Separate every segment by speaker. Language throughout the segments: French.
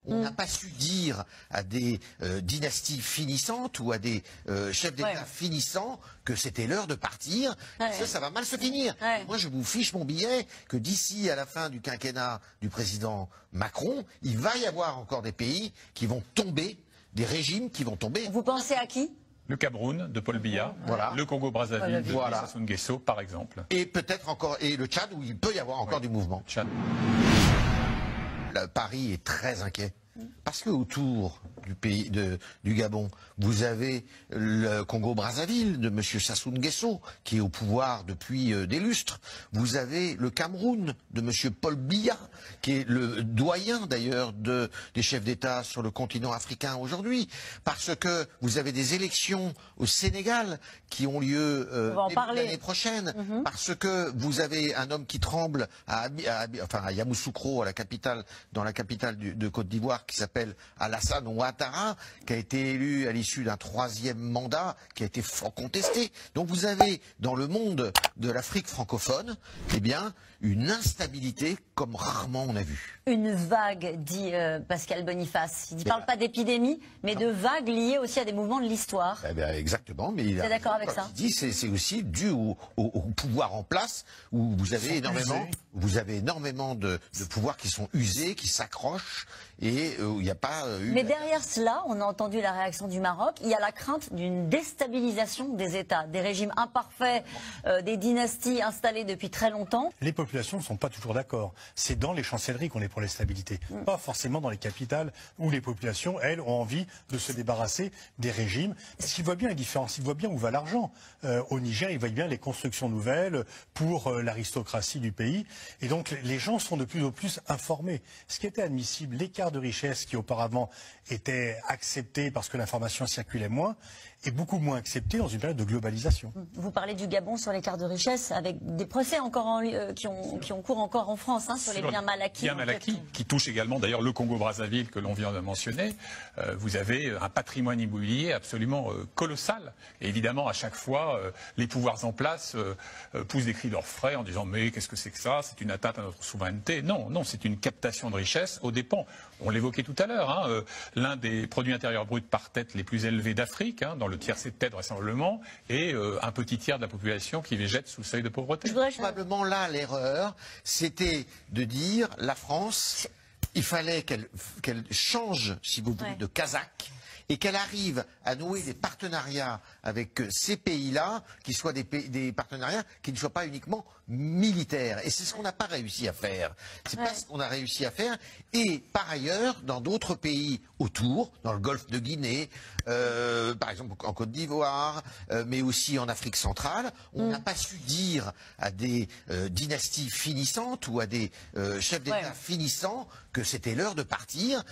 Speaker 1: On n'a pas su dire à des dynasties finissantes ou à des chefs d'État finissants que c'était l'heure de partir. Ça va mal se finir. Moi, je vous fiche mon billet que d'ici à la fin du quinquennat du président Macron, il va y avoir encore des pays qui vont tomber, des régimes qui vont tomber.
Speaker 2: Vous pensez à qui ?
Speaker 3: Le Cameroun de Paul Biya, le Congo-Brazzaville de Sassou Nguesso, par exemple.
Speaker 1: Et peut-être encore, et le Tchad, où il peut y avoir encore du mouvement.
Speaker 3: Tchad.
Speaker 1: Paris est très inquiet. Parce que autour du pays du Gabon, vous avez le Congo-Brazzaville de M. Sassou Nguesso, qui est au pouvoir depuis des lustres. Vous avez le Cameroun de M. Paul Biya, qui est le doyen d'ailleurs des chefs d'État sur le continent africain aujourd'hui. Parce que vous avez des élections au Sénégal qui ont lieu l'année prochaine. Parce que vous avez un homme qui tremble à Yamoussoukro, dans la capitale de Côte d'Ivoire, qui s'appelle Alassane Ouattara, qui a été élu à l'issue d'un 3e mandat, qui a été fort contesté. Donc vous avez dans le monde de l'Afrique francophone, eh bien, une instabilité comme rarement on a vu.
Speaker 2: Une vague, dit Pascal Boniface. Il ne parle pas d'épidémie, mais de vagues liées aussi à des mouvements de l'histoire.
Speaker 1: Eh bien, exactement. Mais
Speaker 2: vous êtes d'accord avec ça?
Speaker 1: Il dit c'est aussi dû au pouvoir en place, où vous avez énormément de pouvoirs qui sont usés, qui s'accrochent, et où il n'y a pas eu...
Speaker 2: Mais derrière cela, on a entendu la réaction du Maroc, il y a la crainte d'une déstabilisation des États, des régimes imparfaits, des dynasties installées depuis très longtemps.
Speaker 4: Les populations ne sont pas toujours d'accord. C'est dans les chancelleries qu'on est pour l'instabilité, pas forcément dans les capitales où les populations, elles, ont envie de se débarrasser des régimes. S'ils voient bien les différences, ils voient bien où va l'argent. Au Niger, ils voient bien les constructions nouvelles pour l'aristocratie du pays. Et donc, les gens sont de plus en plus informés. Ce qui était admissible, l'écart de richesse qui auparavant était accepté parce que l'information circulait moins, est beaucoup moins accepté dans une période de globalisation.
Speaker 2: Vous parlez du Gabon sur l'écart de richesse, avec des procès encore qui ont cours encore en France sur les biens mal acquis.
Speaker 3: Biens mal acquis, qui touchent également d'ailleurs le Congo-Brazzaville que l'on vient de mentionner. Vous avez un patrimoine immobilier absolument colossal. Et évidemment, à chaque fois, les pouvoirs en place poussent des cris d'orfraie en disant « mais qu'est-ce que c'est que ça? C'est une atteinte à notre souveraineté ». Non, non, c'est une captation de richesse aux dépens. On l'évoquait tout à l'heure, l'un des produits intérieurs bruts par tête les plus élevés d'Afrique, dans le tiers de tête vraisemblablement, et un petit tiers de la population qui végète sous le seuil de pauvreté.
Speaker 1: Probablement là, l'erreur, c'était de dire la France, il fallait qu'elle change, si vous voulez, de Kazakh, et qu'elle arrive à nouer des partenariats avec ces pays-là, qui soient des partenariats qui ne soient pas uniquement militaires. Et c'est ce qu'on n'a pas réussi à faire. C'est pas ce qu'on a réussi à faire. Et par ailleurs, dans d'autres pays autour, dans le golfe de Guinée, par exemple en Côte d'Ivoire, mais aussi en Afrique centrale, on n'a pas su dire à des dynasties finissantes ou à des chefs d'État finissants que c'était l'heure de partir.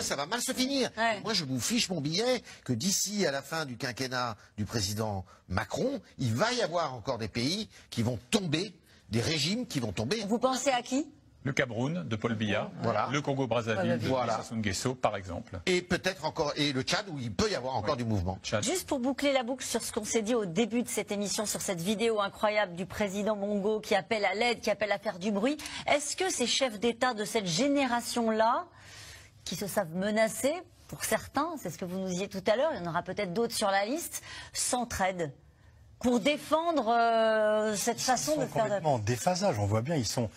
Speaker 1: Ça va mal se finir. Moi, je vous fiche mon billet que d'ici à la fin du quinquennat du président Macron, il va y avoir encore des pays qui vont tomber, des régimes qui vont tomber.
Speaker 2: Vous pensez à qui?
Speaker 3: Le Cameroun de Paul Biya, le Congo-Brazzaville de Sassou Nguesso, par exemple.
Speaker 1: Et peut-être encore, et le Tchad, où il peut y avoir encore du mouvement.
Speaker 2: Juste pour boucler la boucle sur ce qu'on s'est dit au début de cette émission, sur cette vidéo incroyable du président Bongo qui appelle à l'aide, qui appelle à faire du bruit, est-ce que ces chefs d'État de cette génération-là, qui se savent menacés, pour certains, c'est ce que vous nous disiez tout à l'heure, il y en aura peut-être d'autres sur la liste, s'entraident pour défendre cette façon de faire...
Speaker 4: Complètement en déphasage, on voit bien, ils sont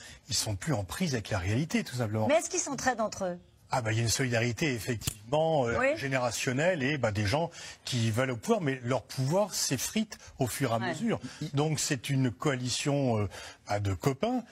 Speaker 4: plus en prise avec la réalité, tout simplement.
Speaker 2: Mais est-ce qu'ils s'entraident entre eux?
Speaker 4: Il y a une solidarité effectivement générationnelle et des gens qui veulent au pouvoir, mais leur pouvoir s'effrite au fur et à mesure. Donc c'est une coalition de copains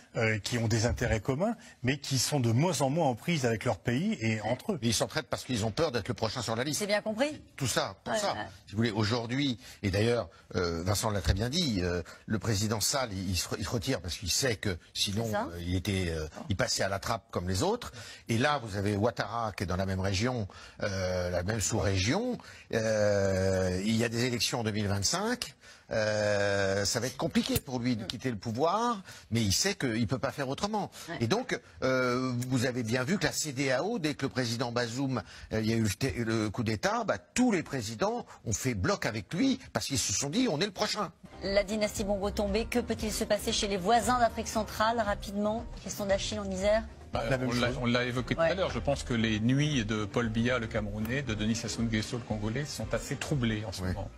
Speaker 4: qui ont des intérêts communs, mais qui sont de moins en moins en prise avec leur pays et entre eux.
Speaker 1: Mais ils s'entraident parce qu'ils ont peur d'être le prochain sur la liste.
Speaker 2: C'est bien compris.
Speaker 1: Tout ça, pour ça. Si vous voulez, aujourd'hui, et d'ailleurs, Vincent l'a très bien dit, le président Sall, il se retire parce qu'il sait que sinon il passait à la trappe comme les autres. Et là, vous avez Ouattara qui est dans la même région, la même sous-région. Il y a des élections en 2025. Ça va être compliqué pour lui de quitter le pouvoir, mais il sait qu'il ne peut pas faire autrement. Et donc, vous avez bien vu que la CEDEAO, dès que le président Bazoum, il y a eu le coup d'État, tous les présidents ont fait bloc avec lui parce qu'ils se sont dit on est le prochain.
Speaker 2: La dynastie Bongo tombée, que peut-il se passer chez les voisins d'Afrique centrale rapidement? Question d'Achille en Isère.
Speaker 4: la même chose.
Speaker 3: On l'a évoqué tout
Speaker 2: Ouais.
Speaker 3: à l'heure. Je pense que les nuits de Paul Biya, le Camerounais, de Denis Sassou Nguesso, le Congolais, sont assez troublées en ce moment.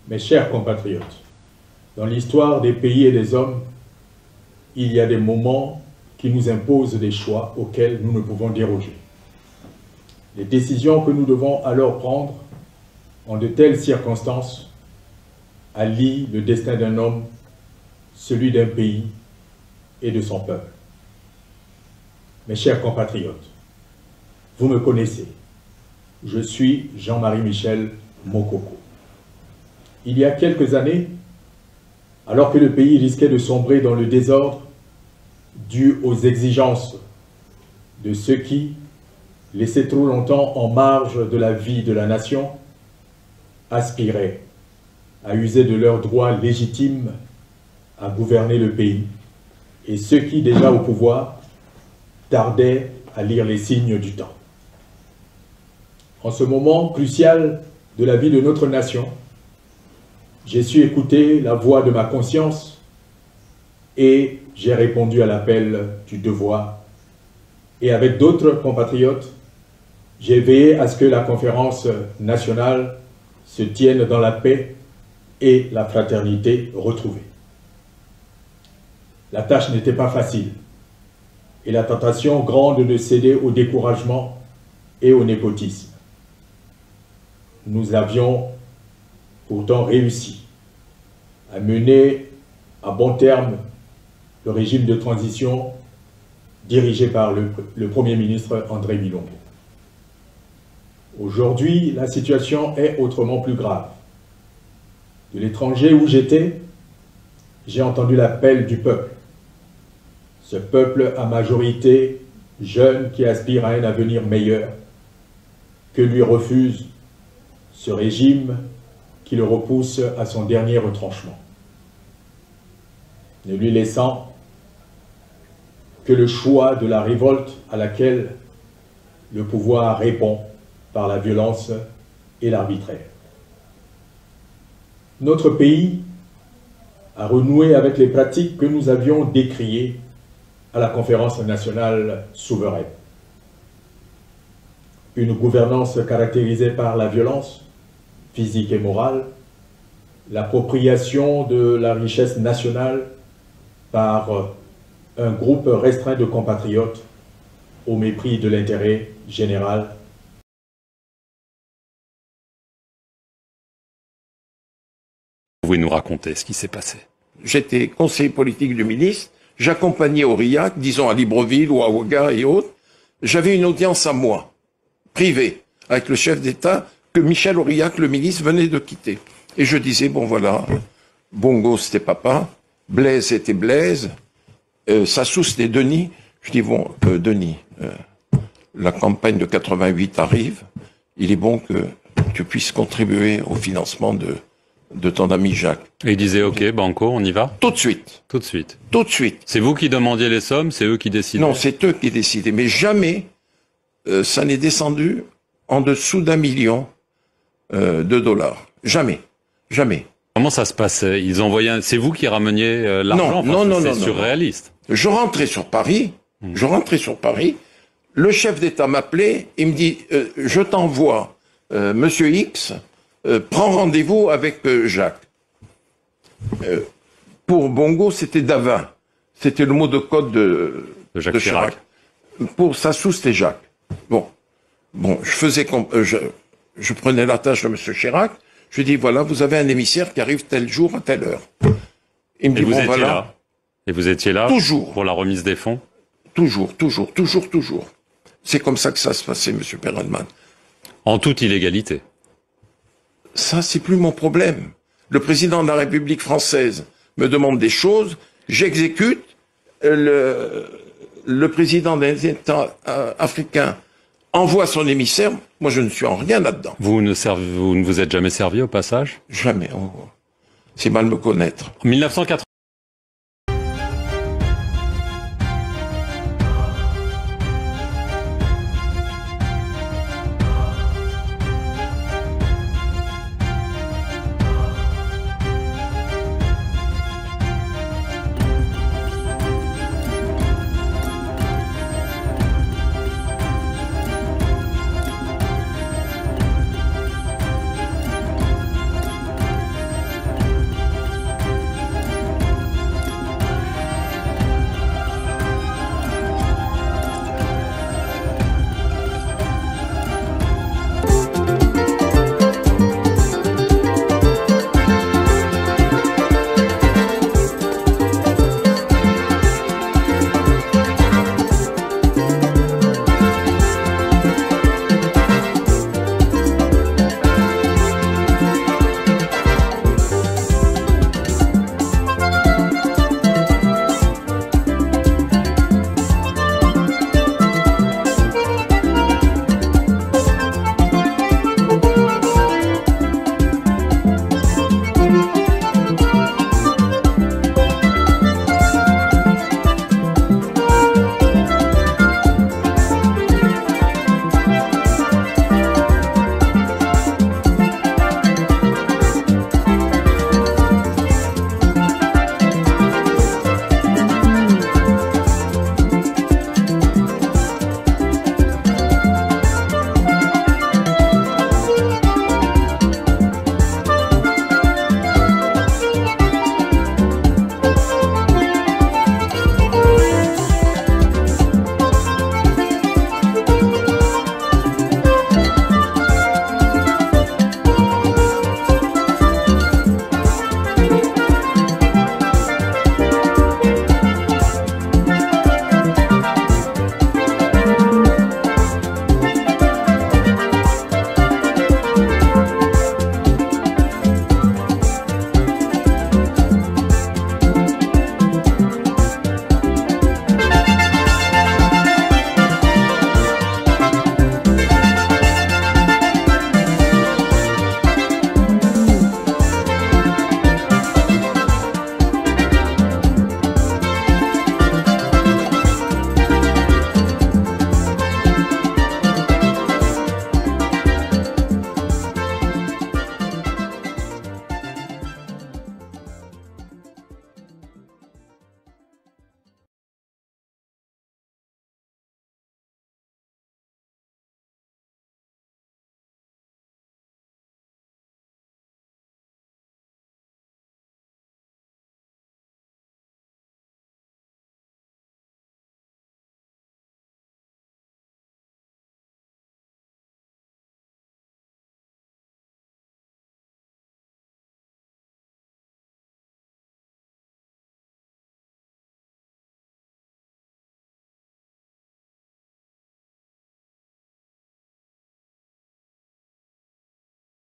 Speaker 5: Mes chers compatriotes, dans l'histoire des pays et des hommes, il y a des moments qui nous imposent des choix auxquels nous ne pouvons déroger. Les décisions que nous devons alors prendre en de telles circonstances allient le destin d'un homme, celui d'un pays et de son peuple. Mes chers compatriotes, vous me connaissez. Je suis Jean-Marie Michel Mokoko. Il y a quelques années, alors que le pays risquait de sombrer dans le désordre dû aux exigences de ceux qui, laissés trop longtemps en marge de la vie de la nation, aspiraient à user de leurs droits légitimes à gouverner le pays, et ceux qui, déjà au pouvoir, tardaient à lire les signes du temps. En ce moment crucial de la vie de notre nation, j'ai su écouter la voix de ma conscience et j'ai répondu à l'appel du devoir. Et avec d'autres compatriotes, j'ai veillé à ce que la conférence nationale se tienne dans la paix et la fraternité retrouvée. La tâche n'était pas facile et la tentation grande de céder au découragement et au népotisme. Nous avions pourtant réussi à mener à bon terme le régime de transition dirigé par le Premier ministre André Milongo. Aujourd'hui, la situation est autrement plus grave. De l'étranger où j'étais, j'ai entendu l'appel du peuple. Ce peuple à majorité jeune qui aspire à un avenir meilleur, que lui refuse ce régime qui le repousse à son dernier retranchement, ne lui laissant que le choix de la révolte à laquelle le pouvoir répond par la violence et l'arbitraire. Notre pays a renoué avec les pratiques que nous avions décriées à la conférence nationale souveraine. Une gouvernance caractérisée par la violence physique et morale, l'appropriation de la richesse nationale par un groupe restreint de compatriotes au mépris de l'intérêt général.
Speaker 6: Vous pouvez nous raconter ce qui s'est passé?
Speaker 7: J'étais conseiller politique du ministre, j'accompagnais Aurillac, disons à Libreville ou à Ouaga et autres. J'avais une audience à moi, privée, avec le chef d'État que Michel Aurillac, le ministre, venait de quitter. Et je disais, bon voilà, Bongo c'était papa, Blaise était Blaise, Sassou c'était Denis. Je dis, bon, Denis, la campagne de 88 arrive, il est bon que tu puisses contribuer au financement de ton ami Jacques.
Speaker 6: Et il disait, ok, Banco, on y va?
Speaker 7: Tout de suite.
Speaker 6: Tout de suite.
Speaker 7: Tout de suite.
Speaker 6: C'est vous qui demandiez les sommes, c'est eux qui décidaient?
Speaker 7: Non, c'est eux qui décidaient. Mais jamais ça n'est descendu en dessous d'1 million de dollars. Jamais. Jamais.
Speaker 6: Comment ça se passait? Ils envoyaient c'est vous qui rameniez l'argent?
Speaker 7: Non,
Speaker 6: c'est surréaliste.
Speaker 7: Je rentrais sur Paris. Le chef d'État m'appelait, il me dit, je t'envoie Monsieur X, prends rendez-vous avec Jacques. Pour Bongo, c'était Davin. C'était le mot de code de
Speaker 6: Jacques Chirac.
Speaker 7: Pour Sassou, c'était Jacques. Bon, je faisais, je prenais la tâche de Monsieur Chirac. Je lui dis, voilà, vous avez un émissaire qui arrive tel jour à telle heure. Il me dit,
Speaker 6: Et vous
Speaker 7: bon,
Speaker 6: étiez
Speaker 7: voilà.
Speaker 6: là? Et vous étiez là?
Speaker 7: Toujours.
Speaker 6: Pour la remise des fonds?
Speaker 7: Toujours. C'est comme ça que ça se passait, Monsieur Perelman.
Speaker 6: En toute illégalité.
Speaker 7: Ça, c'est plus mon problème. Le président de la République française me demande des choses, j'exécute. Le président des États africains envoie son émissaire. Moi, je ne suis en rien là-dedans.
Speaker 6: Vous ne vous êtes jamais servi au passage?
Speaker 7: Jamais. C'est mal me connaître.
Speaker 6: En 1980.